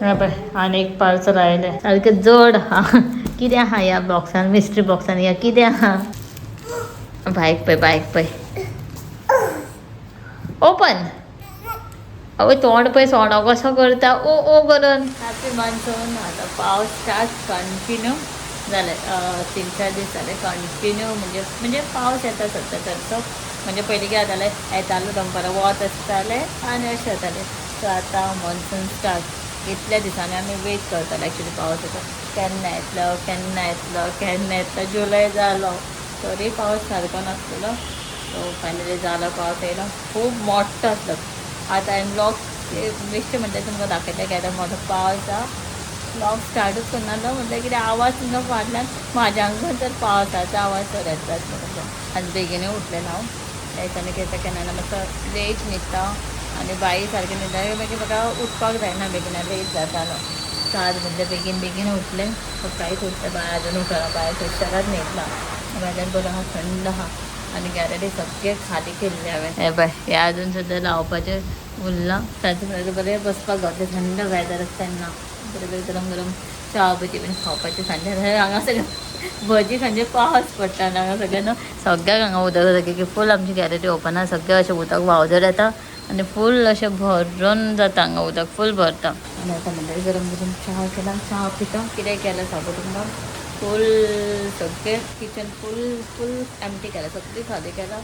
हा पळय आनी एक पार्सल आयलें सारकें जड आहा कितें आहा ह्या बॉक्सान मिस्ट्री बॉक्सान ह्या कितें आहा बायक पळय ओपन आवय तोंड पळय सोणो कसो करता ओ ओ करून हॅपी मान्सून आतां पावस स्टार्ट कंटिन्यू जालें 3-4 दीस जाले कंटिन्यू म्हणजे पावस येता सतत म्हणजे पयलीं कितें जातालें येतालो दनपारां वत आसतालें आनी अशें जातालें सो आतां मॉन्सून स्टार्ट इतल्या दिसांनी आमी वेट करताले एक्चुली पावसाचो केन्ना येतलो जुलय जालो तरी पावस सारको नासलेलो सो फायनली जालो पावस येयलो खूब मोठ्ठो आसलो आतां हांवें ब्लॉग बेश्टें म्हणटा तुमकां दाखयलें की मोठो पावस आहा ब्लॉग स्टार्टूच करनासलो म्हटल्यार कितें आवाज तुमकां फाटल्यान म्हाज्या हांगां तर पावसाचो आवाज चड येता आनी बेगीनूय उठलें हांव त्या दिसांनी कितें केन्ना मातसो लेट न्हिदता आनी बाई सारकें न्हिदता मागीर म्हाका उठपाक जायना बेगीन लेट जातालो सो आज म्हणलें बेगीन उठलें सकाळीच उठलें बाय आजून उठना बाय हुशाराच न्हिदला भायल्यान बरो आहा थंड आहा आनी गॅलरी सगळें खाली केल्लें हांवें हे पळय हें आजून सुद्दां लावपाचें उरलां ताचे बरें बसपाक गावता थंड वेदर आसता तेन्ना बरें गरम गरम च्या भजी बीन खावपाचें सांजे हांगा सगळें भजी सांजे पावस पडटा आनी हांगा सगळ्याक हांगा उदक जाता की फूल आमची गॅलरी ओपन आसा सगळें अशें उदक व्हांवदर येता आनी फूल अशें भरून जाता हांगा उदक फूल भरता आनी आतां म्हणल्यार गरम गरम च्या केला च्या पिता कितें केलें सांगू तुमकां फूल सगळें किचन फूल एम्प्टी केलां सगळें खाली केलां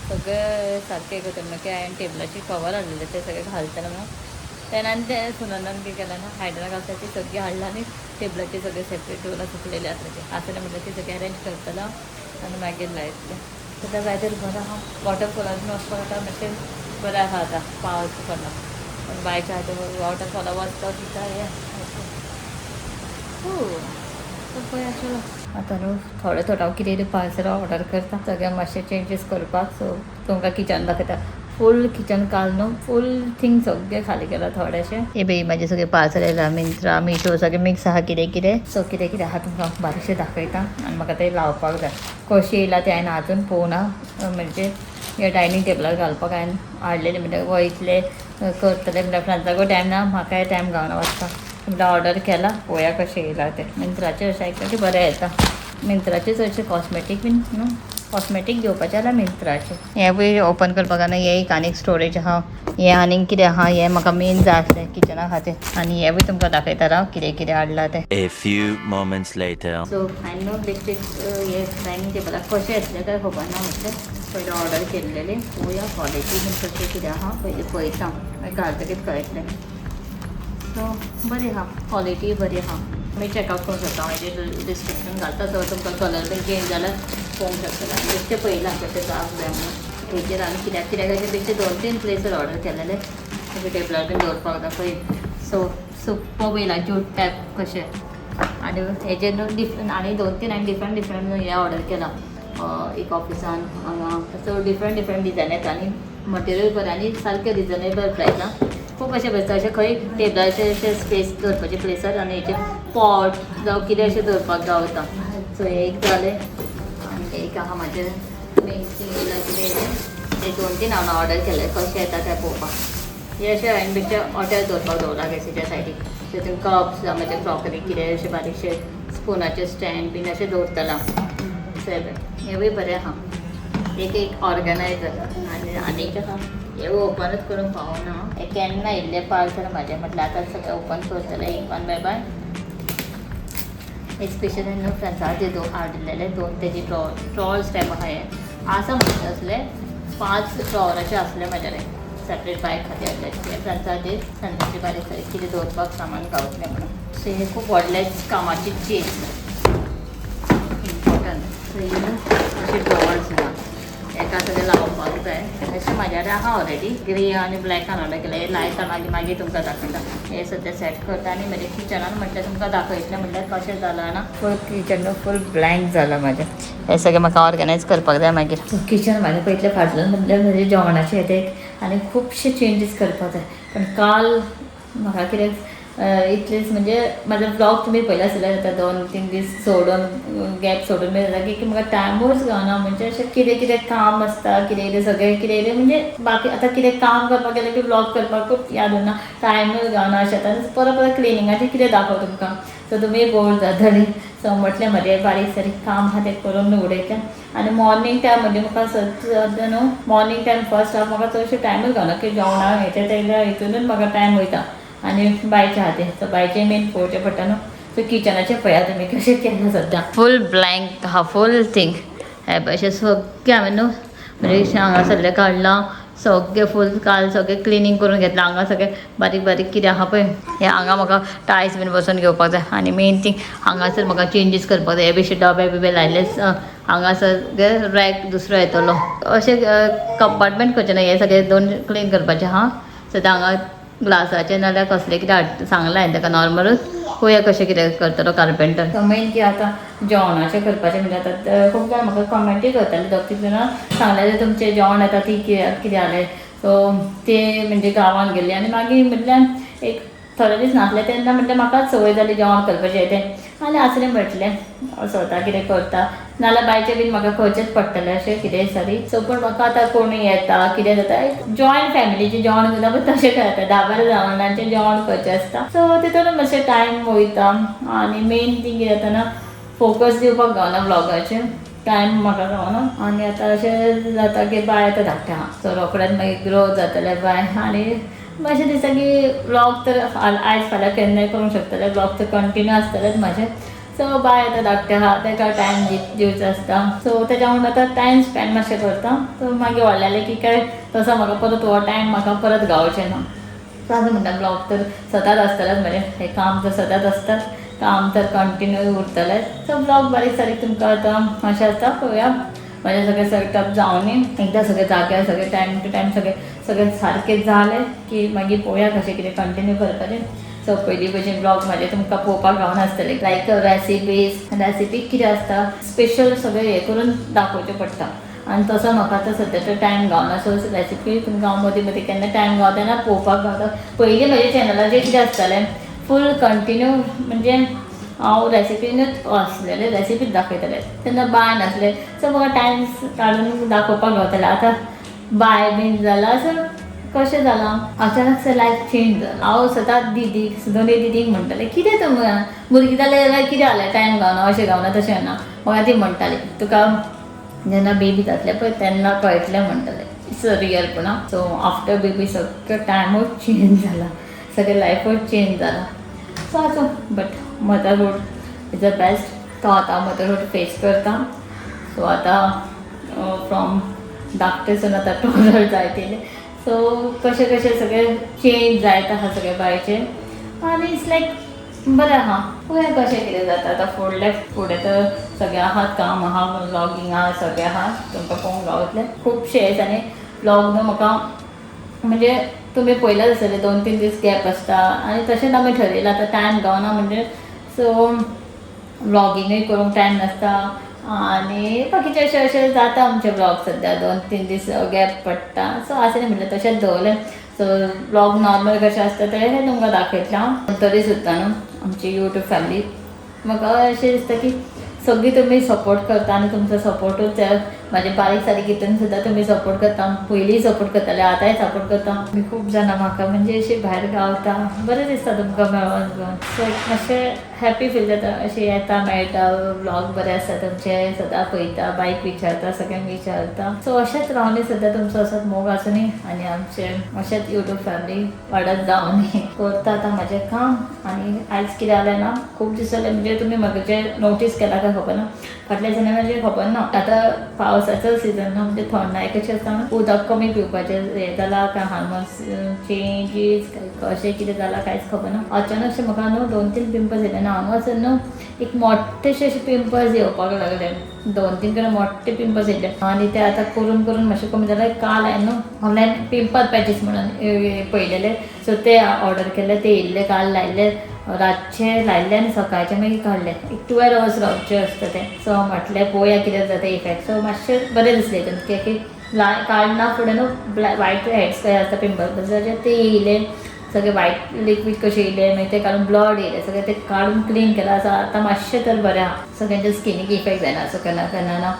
सगळें सारकें करता मागीर हांवें टेबलाची कवर हाडलेले ते सगळें घालतलें म्हणून तेन्ना तें सुनंदान कितें केलें ना हायड्रा घालता ती सगळीं हाडला आनी टेबलाची सगळें सेपरेट टेबलां सुकलेली आसलें म्हणल्यार ती सगळें अरेंज करतलो आनी मागीर लायतलें सद्या वेदर बरो आहा वॉटरफॉलान वचपाक आतां मातशें बरें आहा आतां पावस पडना पूण बायच्या आतां वॉटरफॉला वचपाक दिता हें पळय अशें आतां न्हू थोडे हांव कितें पार्सल ऑर्डर करता सगळ्यांक मातशें चेंजीस करपाक सो तुमकां किचन दाखयता फूल किचन काल न्हू फूल थिंग सगळें खाली केलां थोडेशें हे बी म्हाजें सगळें पार्सल येयलां मिंत्रा मिशो सगळें मिक्स आहा कितें सो कितें आहा तुमकां बारीकशें दाखयता आनी म्हाका तें लावपाक जाय कशें येयलां तें हांवें आजून पळोवना म्हणजे ह्या डायनींग टेबलार घालपाक हांवें हाडलेलें म्हणटकीर वयतलें करतलें म्हणल्यार फ्रेंड्साकूय टायम ना म्हाकाय टायम गावना वचपाक म्हणल्यार ऑर्डर केला पळोवया कशें येयलां तें मिंत्राचेर अशें आयकलां की बरें येता मिंत्राचेर चडशें कॉस्मेटीक बीन न्हू कॉस्मेटीक घेवपाचें जाल्यार मिंत्राचें हें पळय ओपन करपाक जायना हें एक आनीक स्टोरेज आहा हें आनीक कितें आहा हें म्हाका मेन जाय आसलें किचना खातीर आनी हें बी तुमकां दाखयता राव कितें हाडलां तें A few moments later. So हांवें न्हू बेश्टें हें डायनींग टेबलाक कशें येतलें काय खबर ना म्हटलें पयलीं ऑर्डर केल्लेली पळोवया क्वॉलिटी बीन कशें कितें आहा पयलीं पळयता मागीर घालतकीच कळटलें सो बरी आहा क्वॉलिटी बरी आहा मागीर चॅकआउट करूंक शकता हांवें डिस्क्रिप्शन घालता सो तुमकां कलर बीन चेंज जाल्यार पळोवंक शकता बेश्टें पळयलां कशें जावंक जाय म्हणून हेजेर आनी कित्याक अशें बेश्टें 2-3 प्लेसीर ऑर्डर केलेलें मागीर टेबलार बीन दवरपाक जाता पळय सो सूप पळयलां जूट टायप कशें आनी हेजेर न्हू डिफरंट आनी 2-3 हांवें डिफरंट हें ऑर्डर केलां एक ऑफिसान हांगा सो डिफरंट डिजायन येता आनी मटेरियल बरें आनी सारकें रिजनेबल प्रायसान खूब अशें बसता अशें खंय टेबलाचेर अशें स्पेस दवरपाचें प्लेसार आनी हेचेर पॉट जावं कितें अशें दवरपाक गावता सो हें एक जालें आनी एक आहा म्हाजें मेन येयलां कितें ते 2-3 हांवें ऑर्डर केलें कशें येता तें पळोवपाक हें अशें हांवें बेश्टें हॉटेल दवरपाक दवरलां गॅसीच्या सायडीक सो तितून कप्स जावं मागीर क्रॉकरी कितें अशें बारीकशें स्पुनाचें स्टँड बीन अशें दवरतलां सो हेंवूय बरें आहा एक ऑर्गनायझर आनीक आहा हे ओपनूच करून पावना हें केन्ना येयल्लें पार्सल म्हाजें म्हटल्यार आतां सगळें ओपन करतलें एक वन बाय बाय स्पेशली न्हू फ्रेंड्साचे हाडिल्लेले 2 तेजी ड्रॉवर्स टायप आहा हें आसा म्हणटा असले 5 ड्रॉवराचे आसले म्हाजेले सेपरेट बायक खातीर आसले फ्रेंड्साचेर फ्रेंड्साची बारीक सारीक कितें दवरपाक सामान गावतलें म्हणून सो हें खूब व्हडलें कामाची चेन इम्पॉर्टंट सो ही न्हू अशें ड्रॉवर्स ना एका सगळें लावपाक जाय अशें म्हाज्याकडे आहा ऑलरेडी ग्रे आनी ब्लॅकान ऑर्डर केलें हें लायता मागीर तुमकां दाखयता हें सद्या सेट करता आनी म्हज्या किचनान म्हटल्यार तुमकां दाखयतलें म्हटल्यार कशें जालां ना फूल किचन फूल ब्लँक जालां म्हाजें हें सगळें म्हाका ऑर्गनायज करपाक जाय मागीर किचन म्हाजें पयतलें फाटल्यान म्हटल्यार म्हजें जेवणाचें येतें आनी खुबशे चेंजीस करपाक जाय पण काल म्हाका कितें इतलेच म्हणजे माझा ब्लॉग तुम्ही पहिला सुद्धा जाता 2-3 दीस सोडून गॅप सोडून मी जाता की म्हाका टायमूच गावना म्हणजे अशें कितें कितें काम आसता कितें सगळें कितें म्हणजे बाकी आतां कितें काम करपाक गेलें की ब्लॉग करपाकूच याद उरना टायमूच गावना अशें आतां परत परत क्लिनिंगाचें कितें दाखोव तुमकां सो तुमी बोर जातली सो म्हटलें म्हाजें बारीक सारीक काम आहा तें करून उडयता आनी मॉर्निंग टायम म्हणजे म्हाका सद्दां न्हू मॉर्निंग टायम फर्स्ट हाफ म्हाका चडशें टायमूच गावना की जेवणाक हेच्या तेच्या हितूनूच म्हाका टायम वयता आनी बायचे आहा तें सो बायचें मेन पळोवचें पडटा न्हू सो किचनाचें पळया तुमी कशें केन्ना सद्दां फूल ब्लँक आहा फूल थिंग हे पळय अशें सगळें हांवें न्हू म्हणजे हांगासरलें काडलां सगळें फूल काल सगळें क्लिनींग करून घेतलां हांगा सगळें बारीक बारीक कितें आहा पळय हें हांगा म्हाका टायल्स बीन बसून घेवपाक जाय आनी मेन थिंग हांगासर म्हाका चेंजीस करपाक जाय हे बेशे डबे बिबे लायले हांगासर रॅक दुसरो येतलो अशें कंपार्टमेंट करचें ना हे सगळें दोन क्लीन करपाचें आहा सद्या हांगा ग्लासाचें नाल्यार कसलें कितें सांगलां हांवें ताका नॉर्मलूच पळोवया कशें कितें करतलो कार्पेंटर सो मेन की आतां जेवणाचें करपाचें म्हणजे आतां खूब जाण म्हाका कमेंटूय करताले 2-3 जाणां सांगलें तुमचें जेवण येता ती कितें जालें सो तें म्हणजे गांवांत गेल्ली आनी मागीर म्हटल्यार एक थोडे दीस नासले तेन्ना म्हटल्यार म्हाकाच संवय जाली जेवण करपाचें तें आनी आसलें म्हटलें स्वता कितें करता नाल्यार बायचें बीन म्हाका खंयचेंच पडटलें अशें कितेंय सारी सो पूण म्हाका आतां कोणूय येता कितें जाता एक जॉयंट फॅमिलीचें जेवण सुद्दां पळय तशें करता 10-12 जाणांचें जेवण करचें आसता सो तितून मातशें टायम वयता आनी मेन थिंग कितें जाता ना फोकस दिवपाक गावना ब्लॉगाचेर टायम म्हाका गावना आनी आतां अशें जाता की बाय आतां धाकटें आहा सो रोखडेंच मागीर ग्रो जातलें बाय आनी मातशें दिसता की ब्लॉग तर आयज फाल्यां केन्नाय करूंक शकतलें ब्लॉग तर कंटिन्यू आसतलेंच म्हाजें सो बाय आतां धाकटें आहा ताका टायम दिवचो आसता सो तेच्या वांगडा आतां टायम स्पेंड मातशें करता सो मागीर व्हडलेलें की काय तसो म्हाका परत हो टायम म्हाका परत गावचें ना सो आतां म्हणटा ब्लॉग तर सदांच आसतलेंच म्हजें हें काम तर सदांच आसता काम तर कंटिन्यू उरतलेंच सो ब्लॉग बारीक सारीक तुमकां आतां अशें आसता पळोवया म्हजें सगळें सेटअप जावनी एकदां सगळें जाग्यार सगळें टायम टू टायम सगळें सारकें जालें की मागीर पळोवया कशें कितें कंटिन्यू करपाचें सो पयलीं भशेन ब्लॉग म्हाजे तुमकां पळोवपाक गावना आसतले लायक रेसिपी कितें आसता स्पेशल सगळें हें करून दाखोवचें पडटा आनी तसो म्हाका आतां सद्याचो टायम गावना सो रेसिपी तुमकां हांव मदीं मदीं केन्ना टायम गावता तेन्ना पळोवपाक गावता पयलीं म्हाज्या चॅनलाचेर कितें आसतालें फूल कंटिन्यू म्हणजे हांव रेसिपीनूच आसलेलें रेसिपीच दाखयतालें तेन्ना बाय नासलें सो म्हाका टायम काडून दाखोवपाक गावतालें आतां बाय बीन जाला सो कशें जालां अचानक लायफ चेंज जाला हांव सदांच दोनूय दिदीक म्हणटालें कितें तूं भुरगीं जालें जाल्यार कितें जालें टायम गावना अशें गावना तशें ना म्हाका ती म्हणटाली तुका जेन्ना बेबी जातलें पळय तेन्ना कळटलें म्हणटालें इट्स रियलपणा सो आफ्टर बेबी सगळें टायमूच चेंज जाला सगळें लायफूच चेंज जाला सो आसूं but motherhood is the best तो आतां मदरहूड फेस करता सो आतां फ्रॉम धाकटेसून आतां टॉलर जायत येयलें सो कशें कशें सगळें चेंज जायत आहा सगळें बायचें आनी इट्स लायक बरें आहा पळोवया कशें कितें जाता आतां फुडें तर सगळें आहात काम आहा व्लॉगींग आहा सगळें आहा तुमकां पळोवंक गावतलें खुबशे आनी व्लॉग न्हू म्हाका म्हणजे तुमी पळयलाच आसतलें 2-3 दीस गॅप आसता आनी तशेंच आमी ठरयलां आतां टायम गावना म्हणजे सो व्लॉगिंगूय करूंक टायम नासता आनी बाकीचें अशें जाता आमचे ब्लॉग सद्या 2-3 दीस गॅप पडटा सो आसलें म्हणलें तशेंच दवरलें सो ब्लॉग नॉर्मल कशें आसता तें तुमकां दाखयतलें हांव तरी सुद्दां न्हू आमची यूट्यूब फॅमिली म्हाका अशें दिसता की सगळीं तुमी सपोर्ट करता आनी तुमचो सपोर्टूच म्हाजे बारीक सारीक हितून सुद्दां तुमी सपोर्ट करता पयलींय सपोर्ट करताले आतांय सपोर्ट करता तुमी खूब जाणां म्हाका म्हणजे अशी भायर गावता बरें दिसता तुमकां मेळोन सो मातशें हॅपी फील जाता अशें येता मेळटा व्लॉग बरें आसता तुमचे सदां पळयता बायक विचारता सगळ्यांक विचारता सो अशेंच रावनी सद्या तुमचो असोच मोग आसुनी आनी आमचें अशेंच यूट्यूब फॅमिली वाडत जावनी करता आतां म्हाजें काम आनी आयज कितें जालें ना खूब दीस जाले म्हणजे तुमी म्हाका जें नोटीस केला काय खबर ना फाटल्या दिसांनी म्हणजे खबर ना आतां पावसाचो सिजन ना म्हणजे थंडाय कशी आसता उदक कमी पिवपाचें हें जालां काय हार्मोन्स चेंजीस कशें कितें जालां कांयच खबर ना अचानक म्हाका न्हू 2-3 पिंपल्स येयले ना हांगासर न्हू एक मोठेशे अशे पिंपल्स येवपाक लागले 2-3 कडेन मोठे पिंपल्स येयले आनी ते आतां करून करून मातशें कमी जालें काल हांवें न्हू ऑनलायन पिंपल पॅचीस म्हणून पळयलेले सो ते ऑर्डर केले ते येयल्ले काल लायले रातचे लायल्ले आनी सकाळचे मागीर काडले एक 12 hours रावचे आसता ते सो म्हटलें पळोवया कितें जाता इफेक्ट सो मातशें बरें दिसलें कित्याक काडना फुडें न्हू वायट हेड्स काय आसता पिंपल्साचे ते येयले सगळे वायट लिक्वीड कशें येयले मागीर ते काडून ब्लड येयले सगळें ते काडून क्लीन केला आसा आतां मातशें तर बरें आहा सगळ्यांच्या स्किनीक इफेक्ट जायना सो केन्ना केन्ना ना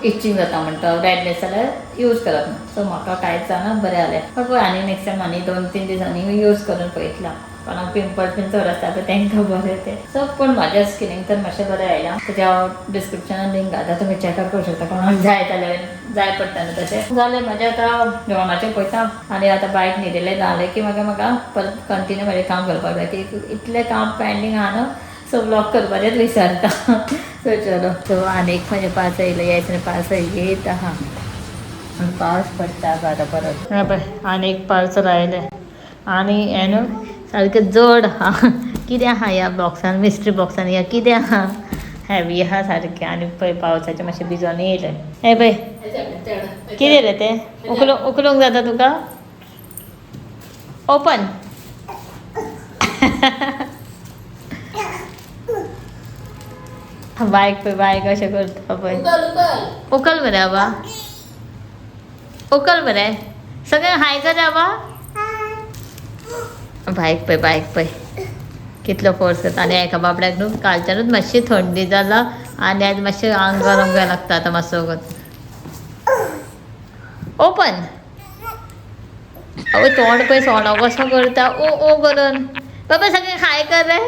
इचिंग जाता म्हणटा रेडनेस जाल्यार यूज करप ना सो म्हाका कांयच जायना बरें जालें बट पळय आनी नेक्स्ट टायम आनी 2-3 दिसांनी यूज करून पळयतला कोणाक पिंपल्स बीन चड आसता तर तांकां बरें तें सो पूण म्हाज्या स्किनीक तर मातशें बरें आयलां तेज्या डिस्क्रिप्शनान लिंक घालता तुमी चॅकआउट करूं शकता कोणाक जाय जाल्यार जाय पडटा न्हू तशें जालें म्हाजें आतां जेवणाचें पळयता आनी आतां बायक न्हिदेलें जालें की म्हाका परत कंटिन्यू म्हाजें काम करपाक जाय की इतलें काम पेंडींग आहा न्हू सो ब्लॉक करपाचेंच विसरता सो चलो सो आनी एक म्हाजें पार्सल येयलें येयसर पार्सल येत आहा आनी पावस पडटा आतां परत पळय आनी एक पार्सल आयलें आनी हें न्हू सारकें जड आहा कितें आहा ह्या बॉक्सान मिस्ट्री बॉक्सान ह्या कितें आहा हॅवी आहा सारकें आनी पळय पावसाचें मातशें भिजोन येयलें हें पळय कितें रे तें उखलूंक जाता तुका ओपन बायक पळय बायक अशें करता पळय उखल मरे बाबा उखल मरे सगळें हाय कर बाबा बायक पळय कितलो फोर्स करता आनी एका बाबड्याक न्हू कालच्यानूच मातशी थंडी जाला आनी आयज मातशें आंग गरम काय लागता आतां मातसो ओपन आवय तोंड पळय सोणो कसो करता ओ ओ करून बाबा सगळें हाय कर रे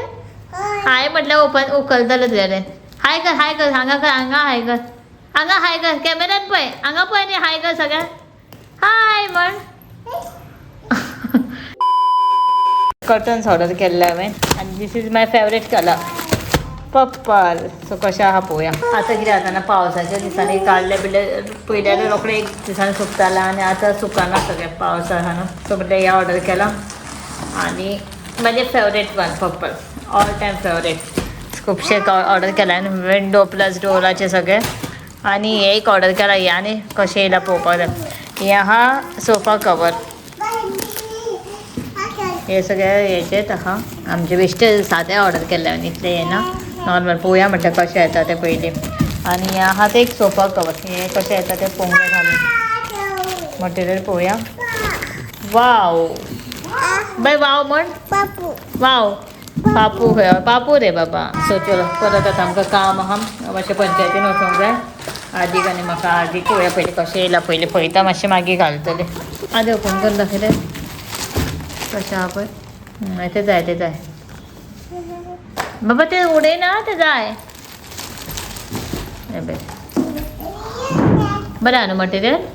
हाय म्हटल्यार ओपन उखलतलें तुगेलें हाय कर हांगा हाय कर कॅमेरान पळय हांगा पळय न्ही हाय कर सगळें हाय म्हण कर्टन्स ऑर्डर केल्ले हांवें आनी this is my favourite colour purple so कशें आहा पळोवया आतां कितें जाता ना पावसाच्या दिसांनी काडले बिडले पयल्यार रोखडें एक दिसांनी सुकतालें आनी आतां सुकना सगळें पावस आहा न्हू सो म्हटल्यार हें ऑर्डर केलां आनी म्हाजें favourite one purple all time favourite खुबशे ऑर्डर केला विंडो प्लस डोराचे सगळे आनी हे एक ऑर्डर केला हे आनी कशें येयला पळोवपाक जाय हे आहा सोफा कवर हे सगळे हेचेच आहा आमचे बेश्टे सादें ऑर्डर केल्ले हांवें इतलें येना नॉर्मल पळोवया म्हटल्यार कशें येता तें पयलीं आनी हे आहा ते एक सोफा कवर हे कशें येता तें पळोवंक घालून मटेरियल पळोवया वाव बाय वाव म्हण वाव पापू खंय पापू रे बाबा सो चलो परत आतां आमकां काम आहा मातशें पंचायतीन वचूंक जाय आदीक आनी म्हाका आदीक पळोवया पयलीं कशें येयला पयलीं पळयता मातशें मागीर घालतलें आदी ओपन करून दाखयलें कशें आहा पळय तें जाय बाबा तें उडयना तें जाय बरें आहा न्हू मटेरियल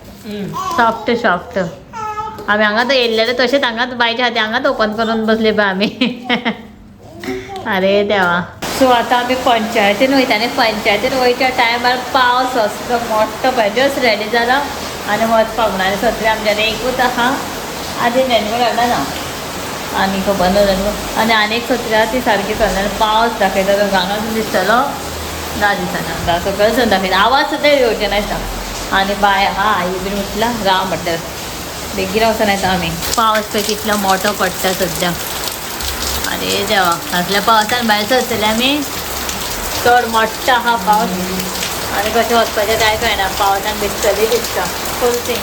सॉफ्ट आमी हांगाच येयल्लेले तशेंच हांगाच बायच्या खातीर हांगाच ओपन करून बसले पळय आमी अरे देवा सो आतां आमी पंचायतीन वयता आनी पंचायतीन वयच्या टायमार पावस असलो मोठो पळय जस्ट रेडी जाला आनी वचपाक म्हणून आनी सत्री आमच्यान एकूच आहा आदी रेनकोट हाडला ना आनी खबर ना रेनकोट आनी एक सत्री आहा ती सारकी चलना पावस दाखयता तो गांगान दिसतलो 10 दिसांनी सकळसून दाखयता आवाज सुद्दां येवचे नासता आनी बाय आहा आई बीन उठला राव म्हटल्यार बेगीन वचून येता आमी पावस पळय कितलो मोठो पडटा सद्या अरे देवा असल्या पावसान भायर सरतले आमी चड मोठ्ठो आहा पावस आनी कशें वचपाचें कांय कळना पावसान भिजतली दिसता फूल थिंग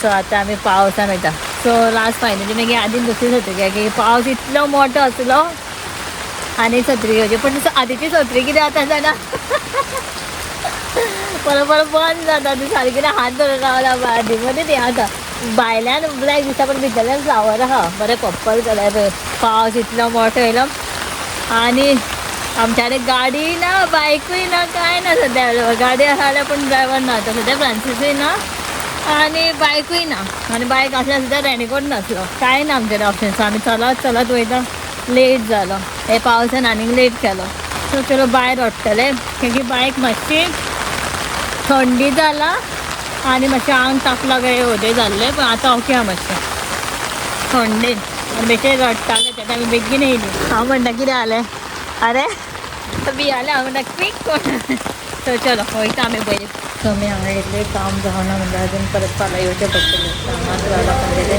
सो आतां आमी पावसान वयता सो लास्ट फायनली मागीर आदीन दुसरी सत्री की पावस इतलो मोठो आसलो आनी सत्री घेवची पूण आदीची सत्री कितें जाता जाणा परत बंद जाता ती सारकी हात धरून रावला आदी मदीं ती आतां भायल्यान ब्लॅक दिसता पण भितरल्यान फ्लावर आहा बरें पर्पल कलर पावस इतलो मोठो येयलो आनी आमच्या कडेन गाडी ना बायकूय ना कांय ना सद्या गाडी आसा जाल्यार पूण ड्रायव्हर ना आतां सद्या फ्रांसिसूय ना आनी बायकूय ना आनी बायक आसल्यार सुद्दां रेनकोट नासलो कांय ना आमचे कडेन ऑप्शन सो आमी चलत वयता लेट जालो हे पावसान आनीक लेट केलो सो चलो भायर हाडटले कित्याक बायक मातशी थंडी जाला आनी मातशें आंग तापला काय होदें जाल्लें पण आतां ओके आहा मातशें थंडेन बेश्टे रडटाले तेन्ना आमी बेगीन येयली हांव म्हणटा कितें जालें अरे भियालें हांव म्हणटा क्वीक कोण सो चलो वयता आमी पयलीं सो आमी हांगा येयल्ले काम जावना म्हणटा अजून परत फाल्यां येवचें पडटलें हांगाच रावला पडलेलें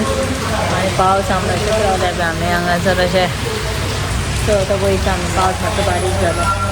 आनी पावस आमकां रावल्या आमी हांगासर अशें सो आतां वयता आमी पावस मातसो बारीक जालो